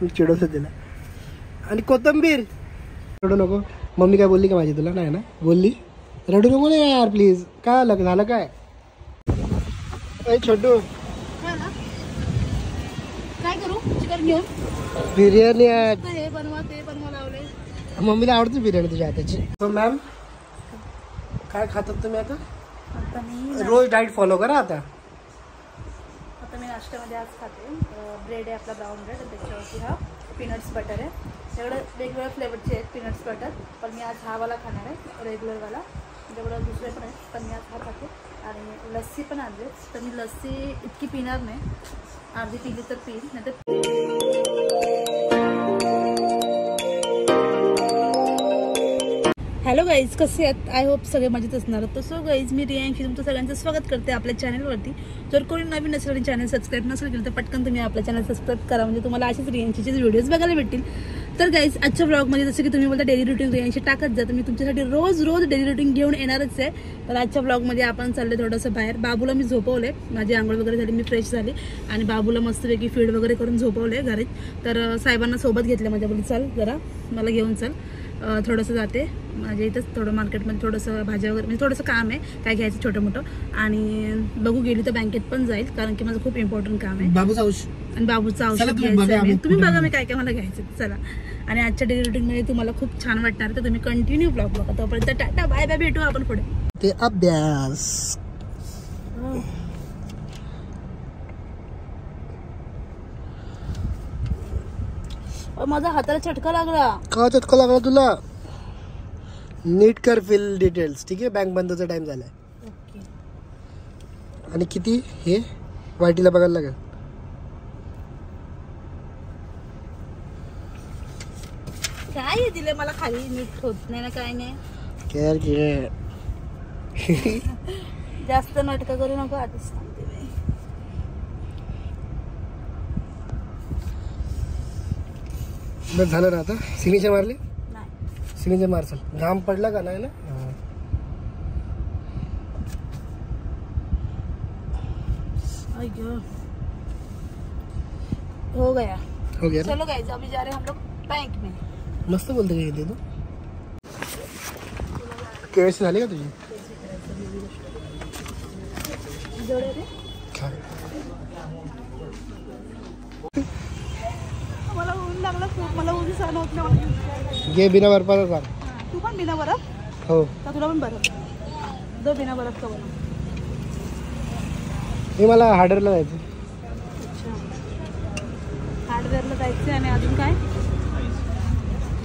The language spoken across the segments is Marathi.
मी चिडवतो तिला. आणि कोथिंबीर. रडू नको. मम्मी काय बोलली का माझी तुला? नाही ना बोलली. रडू नको ना यार प्लीज. काय झालं काय? छोटू काय करू? चिकन घेऊन बिर्याणी हे बनवा ते बनवा लावले. मम्मीला आवडते बिर्याणी तुझ्या हाताची. तो मॅम काय खातात तुम्ही आता? रोज डाएट फॉलो करा आता. मी नाश्त्यामध्ये आज खाते ब्रेड आहे आपला ब्राऊन ब्रेड आणि त्याच्यावरती हा पीनट्स बटर आहे. त्याकडे वेगवेगळ्या फ्लेवरचे आहेत पीनट्स बटर, पण मी आज हा वाला खाणार आहे रेग्युलरवाला. त्याच्याकडे दुसरे पण आहेत पण मी आज हा खाते. आणि लस्सी पण आणली तर मी लस्सी इतकी पिणार नाही, अर्धी पिली तर पिईल नाही तर. हॅलो गाईज, कसे आहेत? आय होप सगळे मजेत असणार. तर सो गाईज, मी रियांशी तुमचं सगळ्यांचं स्वागत करते आपल्या चॅनलवरती. जर कोणी नवीन असेल आणि चॅनल सबस्क्राईब नसेल केलं तर पटकन तुम्ही आपल्या चॅनल सबस्क्राईब करा, म्हणजे तुम्हाला असेच रियांशीचे व्हिडिओज बघायला भेटतील. तर गाईज, आजच्या ब्लॉगमध्ये जसं की तुम्ही बोलता डेली रुटीन रियांशी टाकत जा, तर मी तुमच्यासाठी रोज डेली रुटीन घेऊन येणारच आहे. तर आजच्या ब्लॉगमध्ये आपण चालले थोडंसं बाहेर. बाबूला मी झोपवले, माझी आंघोळ वगैरे झाली, मी फ्रेश झाली आणि बाबूला मस्तपैकी फीड वगैरे करून झोपवले घरीच. तर साहेबांना सोबत घेतलं माझ्या, बोली चल जरा मला घेऊन चल, थोडंसं जाते माझ्या इथंच थोडं मार्केटमध्ये थोडंसं भाज्या वगैरे म्हणजे थोडंसं काम आहे काय घ्यायचं छोटं मोठं. आणि बघू गेली तर बँकेत पण जाईल, कारण की माझं खूप इम्पॉर्टंट काम आहे. बाबूचं औषध घ्यायचं. तुम्ही बघा मी काय काय मला घ्यायचं. चला, आणि आजच्या डेली रुटीनमध्ये तुम्हाला खूप छान वाटणार, तर तुम्ही कंटिन्यू ब्लॉग बघा. तोपर्यंत टाटा बाय बाय, भेटू आपण पुढे. ते अभ्यास माझा हाताला चटका लागला. का चटका लागला तुला? नीट कर फिल डिटेल्स, ठीक आहे? बँक बंदचा टाइम झालाय. आणि किती हे वाटीला बघायला लागेल. काय दिले मला खाली, नीट होत नाही ना काय नाही. जास्त नाटक करू नको, आधीच सांगते मी. बस झालं ना आता. सिग्नेचर मारले? नाही. सिग्नेचर मारसल. घाम पडला का नाही ना? हो गया. ना? चलो गाइस, अभी जा रहे हैं हम लोग बैंक में. मस्त बोलते काय ते तू. केस झाली का तुझी? मला ऊन लागला खूप, मला ऊन सहन होत नाही. घे बिना बर्फाचा सांग. तू पण बिना बरफ? हो. का तुला पण बरफ? दो बिना बरफ का बनव. हे मला हार्डरला जायचं. अच्छा, हार्डवेअरला जायचं. आणि अजून काय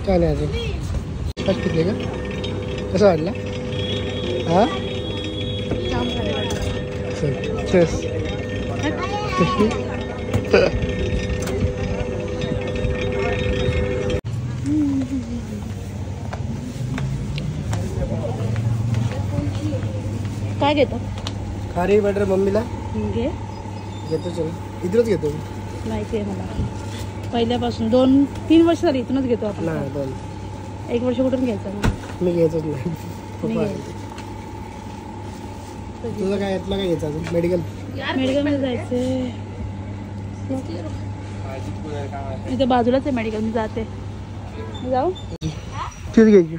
काय नाही अजून. फर्स्ट किती का कसं वाटलं? हा जाम झाले. चेस काय घेतो? खारी बटर मम्मीला घे. घेतो. चल इथूनच घेतो. माहिती आहे मला, पहिल्यापासून 2-3 वर्ष झाली इथूनच घेतो आपण. नाही 2 1 वर्ष कुठून घ्यायचं ना. मी घ्यायचंच नाही. तुझं काय यातलं काय घ्यायचं अजून? मेडिकलमध्ये जायचं. इथे बाजूलाच आहे मेडिकल, मी जाते. जाऊ. तीच घ्यायची.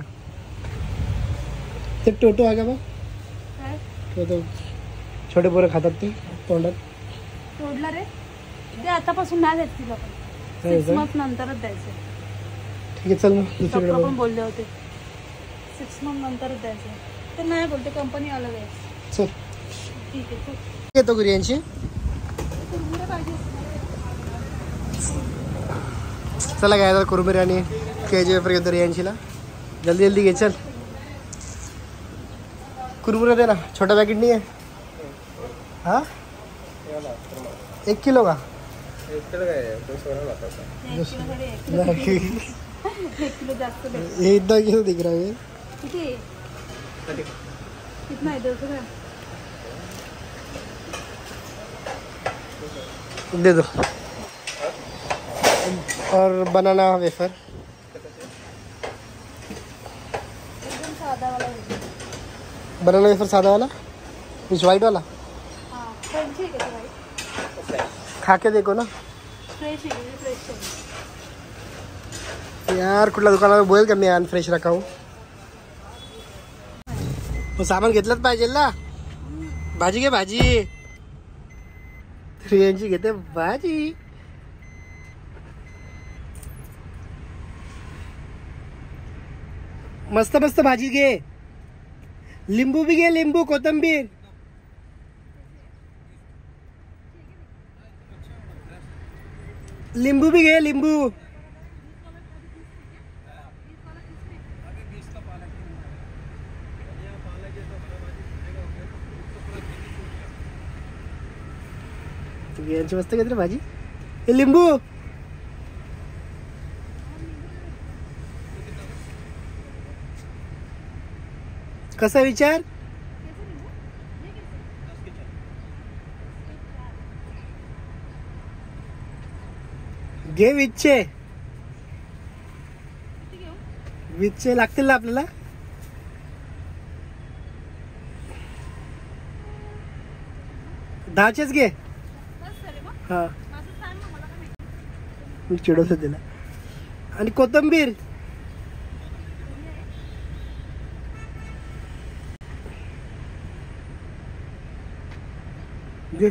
ते टोटो आहे का बघ? टोटो छोटे पोरं खातात ते तोंडात. तोडला रे ते, आतापासून नाही द्यायचं तिला पण. 6 मंथ नंतरच द्यायचं. ठीक आहे चल मग दुसरीकडे डॉक्टर पण बोलले होते 6 मंथ नंतरच द्यायचं. ते नाही बोलते, कंपनी अलग आहे. चल ठीक आहे चल. येतो गुरियांशी. चला काय आता कुरमुरे आणि KGF घेतो रियांशीला. जल्दी जल्दी घे चल. कुरमुरे दे ना, छोटा पॅकेट नहीं है? हाँ 1 किलो का? 1 किलो जास्त दे. ये इतना क्यों दिख रहा है? किती? कितना है? 200 ग्राम दे दो. और बनाना वेफर. एकदम सादा वाला. बनाना वेफर सादा वाला, कुछ वाइट वाला. हाँ फ्रेश है क्या भाई? खा के देखो ना. फ्रेश है, फ्रेश है. यार कुठल्या दुकानावर बोल का मी अनफ्रेश राखाऊ. सामान घेतलंच पाहिजे ना. भाजी घे भाजी. यांची घेते भाजी. मस्त मस्त भाजी घे. लिंबू भी घे. लिंबू कोथिंबीर. लिंबू भी घे. लिंबू यांची मस्त घेतली भाजी. हे लिंबू कसा विचार. घे विच्छे. विच्छे लागतील ना आपल्याला. दहाचेच घे. हा मी चिडवतो तिला. आणि कोथिंबीर घे.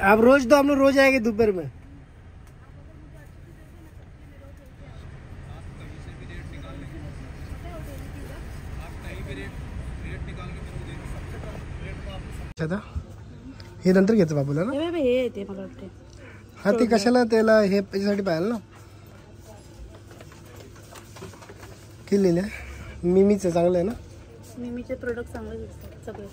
अब रोज दो, हम लोग रोज आएंगे दोपहर में. हे नंतर घ्यायचं बाबूला ना. हे येते मला वाटते. हा ते कशाला त्याला हे त्याच्यासाठी पाहिलं ना. किती लिहिले. मिमीचं चांगलं आहे ना. मिमीचे प्रोडक्ट चांगले दिसतात सगळे.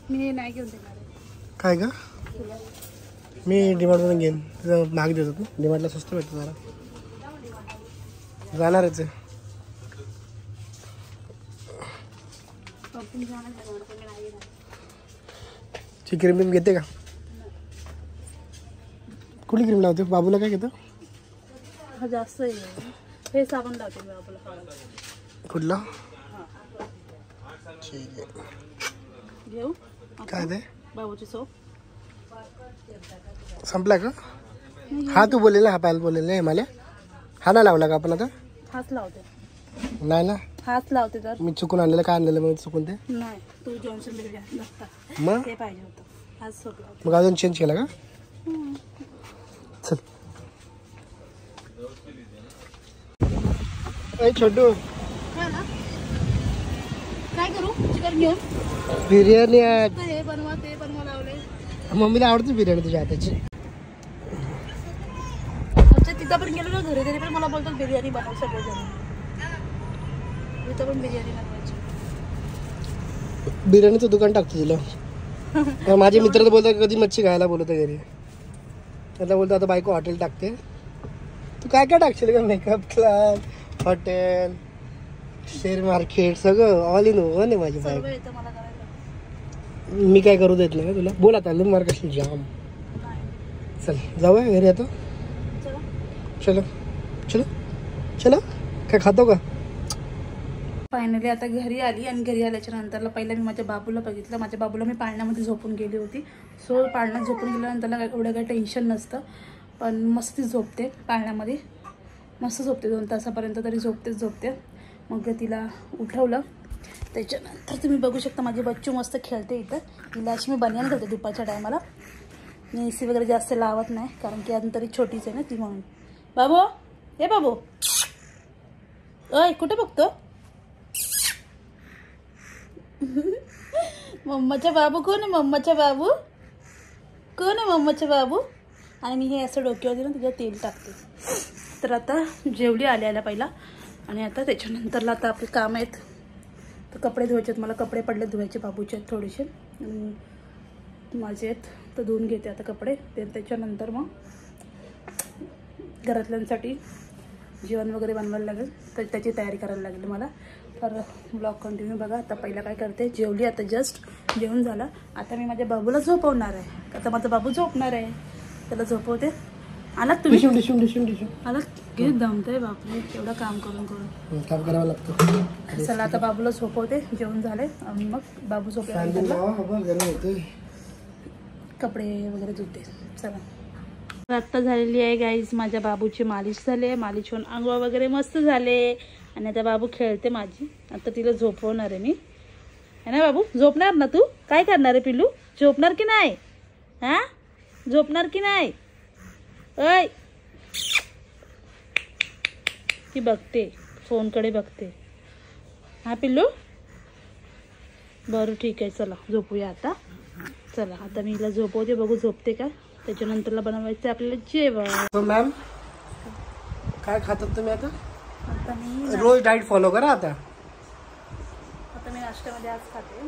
मी नाही घेऊन देणार. काय का. मी डिमार्टमधून घेईन. तिथं महाग देतात ना. डिमार्टला स्वस्त भेटतं जरा. जाणारच आहे. ची क्रीम बिम घेते का. कुठली क्रीम लावते. बाबूला काय घेतं. हा जास्त हे साबण लावते मी बाबूला. कुठला. ठीक आहे. घेऊ काय ते. बाबूची सोप संपला का. हा तू बोलेला. हा पायल बोलेला आहे मला. हा नाही लावला का आपण आता. हाच लावते. नाही ना. हाच लावते. तर मी चुकून आणलेलं. काय आणलेलं मग चुकून ते. नाही तू जॉन्सन बेबी आणला मग ते पाहिजे होतं. हाच सोप लावते. मग अजून चेंज केला का. चल. छोटू काय करू. चिकन घेऊन बिर्याणी. हे बनवा ते बनवा लावले. मम्मीला आवडते बिर्याणी तुझ्या हाताची. अच्छा तिथं पण गेलो ना घरी तरी पण मला बोलतात बिर्याणी बनव सगळेजण. तिथं पण बिर्याणी बनवायची. बिर्याणीचं दुकान टाकतो तुला. माझे मित्र तर बोलतात कधी मच्छी खायला बोलवतं घरी. त्याला बोलतो आता बायको हॉटेल टाकते. तू काय काय टाकशील का. Makeup class, hotel, share market सगळं ऑल इन वन आहे माझी बायको. मला करायला. मी काय करू देत नाही का तुला. बोल आता. लिंब मार्क असेल जाम. चल जाऊया घरी आता. चलो चलो चलो. काय खातो का. फायनली आता घरी आली. आणि घरी आल्याच्या नंतरला पहिला मी माझ्या बाबूला बघितलं. माझ्या बाबूला मी पाळण्यामध्ये झोपून गेली होती. सो पाळण्यात झोपून गेल्यानंतरला एवढं काही टेन्शन नसतं. पण मस्त झोपते पाळण्यामध्ये. मस्त झोपते 2 तासापर्यंत तरी झोपते. मग तिला उठवलं. त्याच्यानंतर तुम्ही बघू शकता माझी बच्चू मस्त खेळते इथं. तिला अशी मी बनियान घालते दुपारच्या टायमाला. मी AC वगैरे जास्त लावत नाही कारण की अजून तरी छोटीच आहे ना ती म्हणून. बाबू हे बाबू अय कुठे बघतो. मम्माचा बाबू कोण आहे. मम्माचा बाबू कोण आहे. मम्माचा बाबू. आणि मी हे असं डोक्यावर देऊन तिला तेल टाकते. तर आता जेवली आल्या पहिला. आणि आता त्याच्यानंतरला आता आपले काम आहेत. तर कपडे धुवायचे आहेत मला. कपडे पडले धुवायचे बाबूचे आहेत थोडेसे. माझे आहेत तर धुवून घेते आता कपडे. त्याच्यानंतर मग घरातल्यांसाठी जेवण वगैरे बनवायला लागेल. तर त्याची तयारी करायला लागेल मला. तर ब्लॉग कंटिन्यू बघा. आता पहिला काय करते, जेवली आता, जस्ट जेवण झालं. आता मी माझ्या बाबूला झोपवणार आहे. आता माझा बाबू झोपणार आहे, त्याला झोपवते. आलात तुम्ही? आलात? किती दमतंय बापरे, एवढं काम करून काम करावं लागतं. चला आता बाबूला झोपवते, जेवण झाले आणि मग बाबू झोपला कपडे वगैरे धुते. चला आत्ता झालेली आहे गाईज माझ्या बाबूची मालिश झाली आहे. मालिश होऊन आंघोळ वगैरे मस्त झाले आणि आता बाबू खेळते माझी. आता तिला झोपवणार आहे मी, है ना बाबू? झोपणार ना तू? काय करणार आहे पिल्लू? झोपणार की नाही? हा, झोपणार की नाही? ऐ ती बघते, फोनकडे बघते. हा पिल्लू, बरं ठीक आहे, चला झोपूया आता. चला आता मी हिला झोपवते, बघू झोपते का. त्याच्यानंतरला बनवायचं आपल्याला जेवण. मॅम काय खातात तुम्ही आता? आता मी रोज डाएट फॉलो करा. आता मी नाश्त्यामध्ये आज खाते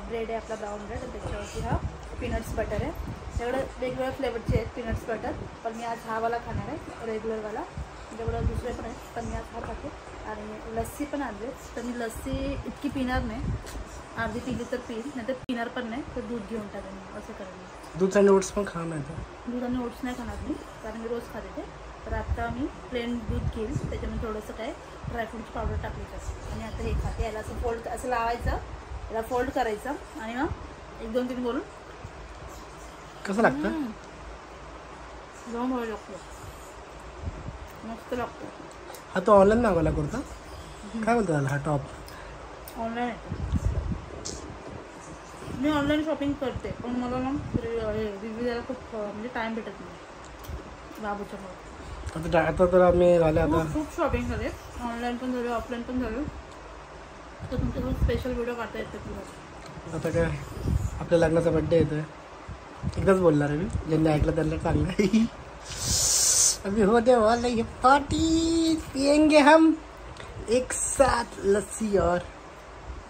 ब्रेड आहे आपला, ब्राऊन ब्रेड. त्याच्यावरती हा पीनट्स बटर आहे. त्याकडे वेगवेगळ्या फ्लेवरचे आहेत पीनट्स बटर, पण मी आज हा वाला खाणार आहे, रेग्युलरवाला. त्याच्याकडं दुसरे पण आहेत, पण मी आज हा खाते. आणि लस्सी पण आणली, तर मी लस्सी इतकी पिणार नाही, अर्धी पिली तर पिईल, नाही तर पिणार पण नाही, तर दूध घेऊन टाकेन असं करेन. दूध आणि ओट्स पण खा. नाही दूध आणि ओट्स नाही खाणार मी, कारण मी रोज खाते ते. तर आता मी प्लेन दूध घेईल, त्याच्यामध्ये थोडंसं काय ड्रायफ्रूटची पावडर टाकली तर. आणि आता हे खाते. याला असं फोल्ड असं लावायचं, याला फोल्ड करायचं आणि मग 1 2 3 बोलून कसं लागतं? जाऊन व्हायला लागतो, मस्त लागतो. हा तो ऑनलाईन मागवला कुर्ता, काय बोलतो त्याला? हा टॉप ऑनलाईन आहे. मी ऑनलाईन शॉपिंग करते, पण मला ना रिव्ह्यू द्यायला खूप म्हणजे टाईम भेटत नाही बाबूच्यामुळे. आता तर आम्ही झाले, आता खूप शॉपिंग झाले, ऑनलाईन पण झाले, ऑफलाईन पण झाले. तर तुमच्यासोबत स्पेशल व्हिडिओ काढता येते तुला. आता काय आपल्या लग्नाचा बड्डे येतोय, एकदाच बोलणार आहे मी, ज्यांनी ऐकलं त्यांना चांगलं आहे. अभी होने वाला ये पार्टी, पियेंगे हम एक साथ लस्सी और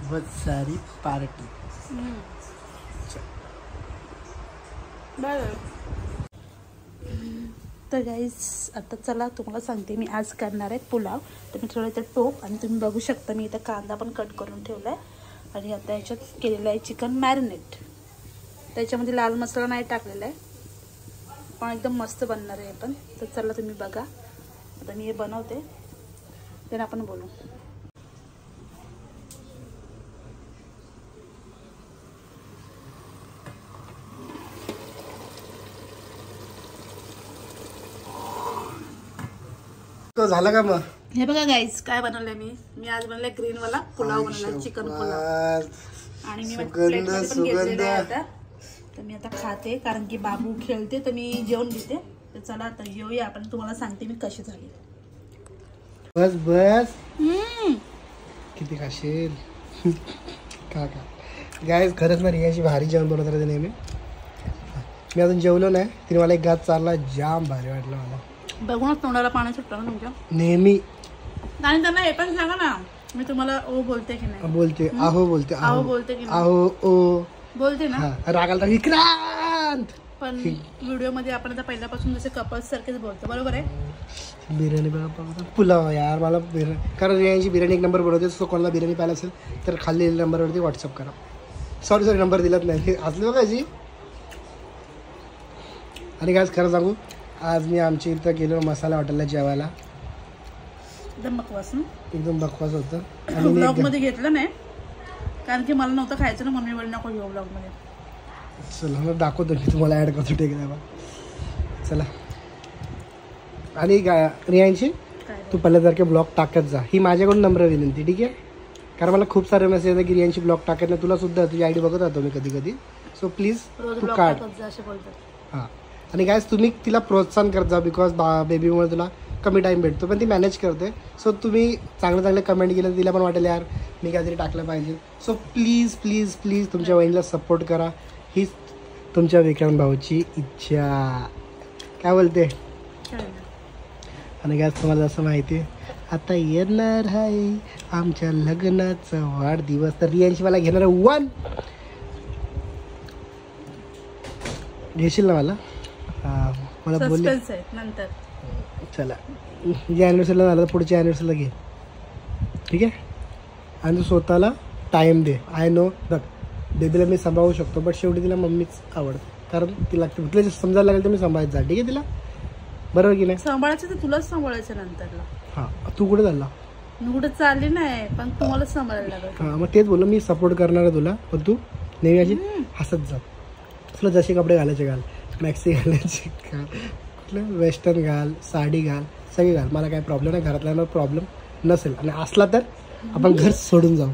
बहुत सारी पार्टी. तर गाईज आता चला तुम्हाला सांगते, मी आज करणार आहे पुलाव. तर मी थोडं इथं टोप, आणि तुम्ही बघू शकता मी इथं कांदा पण कट करून ठेवला आहे. आणि आता याच्यात केलेलं आहे चिकन मॅरिनेट. त्याच्यामध्ये लाल मसाला नाही टाकलेला आहे, पण एकदम मस्त बनणार आहे पण. तर चला तुम्ही बघा, आता मी हे बनवते, तर आपण बोलू. तो झाला का मग? हे बघा गाईज काय बनवलंय मी आज बनवलंय ग्रीन वाला पुलाव बनवलाय, चिकन पुलाव. आणि मी प्लेटमध्ये पण घेतलेलं आहे आता. तर मी आता खाते, कारण की बाबू खेळते, तर मी जेवण घेते. तर चला आता जेवूया आपण, तुम्हाला सांगते मी कशी झाली. बस बस किती खाशील का गाईज. खरंच ना रियाची भारी जेवण बनवत राहते नेहमी. मी अजून जेवलो नाही, तिने मला एक घास चारला, जाम भारी वाटलं मला. बघूनच तोंडाला पाणी सुटलं ना तुमच्या नेहमी. आणि त्यांना हे पण सांगा ना, मी तुम्हाला ओ बोलते की नाही? बोलते, आहो बोलते, आहो बोलते की नाही? आहो ओ बोलते ना. रागाला विक्रांत. पण व्हिडिओ मध्ये आपण आता पहिल्यापासून जसे कपल्स सारखेच बोलतो, बरोबर आहे? बिर्याणी बघा, पुलाव यार मला बिर्याणी, कारण रियाची बिर्याणी 1 नंबर बनवते. सो कोणाला बिर्याणी पाहिला असेल तर खाली नंबरवरती व्हॉट्सअप करा. सॉरी नंबर दिलाच नाही, असलं बघायची. आणि काय खरं सांगू, आज मी आमच्या इथं गेलो मसाला हॉटेलला जेवायला. एकदम बकवास ना, एकदम बकवास होतं. ब्लॉग मध्ये घेतलं नाही, कारण की मला नव्हतं खायचं ना, मम्मी बोलली नको घेऊ ब्लॉग मध्ये. चला मग दाखवतो मी तुम्हाला, ॲड करतो टेकला. चला. आणि रियांशी तू पहिल्यासारखे ब्लॉग टाकत जा, ही माझ्याकडून नम्र विनंती, ठीक आहे? कारण मला खूप सारे मेसेज येतात की रियांशी ब्लॉग टाकत नाही. तुला सुद्धा तुझी आयडी बघत राहतो मी कधी कधी. सो प्लीज तू काढ. हां. आणि गायस तुम्ही तिला प्रोत्साहन करत जा, बिकॉज बेबीमुळे तुला कमी टाईम भेटतो, पण ती मॅनेज करते. सो तुम्ही चांगले कमेंट केलं, तिला पण वाटेल यार मी काहीतरी टाकलं पाहिजे. सो प्लीज प्लीज प्लीज तुमच्या वहिनीला सपोर्ट करा, हीच तुमच्या विक्रांत भाऊची इच्छा. काय बोलते? आणि गायस तुम्हाला जसं माहिती आहे, आता येणार आहे आमच्या लग्नाचा वाढदिवस. तर रियांशी मला घेणार आहे 1. घेशील ना मला? मला बोलले नंतर. चला, जे ॲनिव्हर्सरीला झालं तर पुढच्या ॲनिव्हर्सरीला घे, ठीक आहे? आणि तू स्वतःला टाइम दे. आय नो बघ बेबीला मी सांभाळू शकतो बट शेवटी तिला मम्मीच आवडते कारण तिला तिला समजायला लागेल तर मी सांभाळत जा. ठीक आहे तिला, बरोबर की नाही? सांभाळायचं तर तुलाच सांभाळायचं नंतरला. हां तू कुठे चालला? मी कुठे चालली नाही पण तुम्हालाच सांभाळायला लागेल. हां मग तेच बोललो मी सपोर्ट करणार आहे तुला. पण तू नेहमी अशी हसत जा. तुला जसे कपडे घालायचे घाल, मॅक्सी घालायचे घाल, कुठलं वेस्टर्न घाल, साडी घाल, सगळे घाल. मला काय प्रॉब्लेम नाही, घरातल्यांना प्रॉब्लेम नसेल आणि असला तर आपण घर सोडून जाऊ.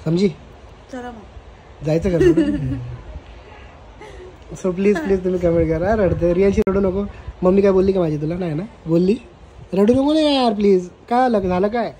समजी? चला मग जायचं का? सो प्लीज प्लीज तुम्ही कमेंट करा. रडते रियांशी रडू नको. मम्मी काय बोलली का माझी तुला? नाही ना बोलली? रडू नको ना यार प्लीज. काय झालं काय?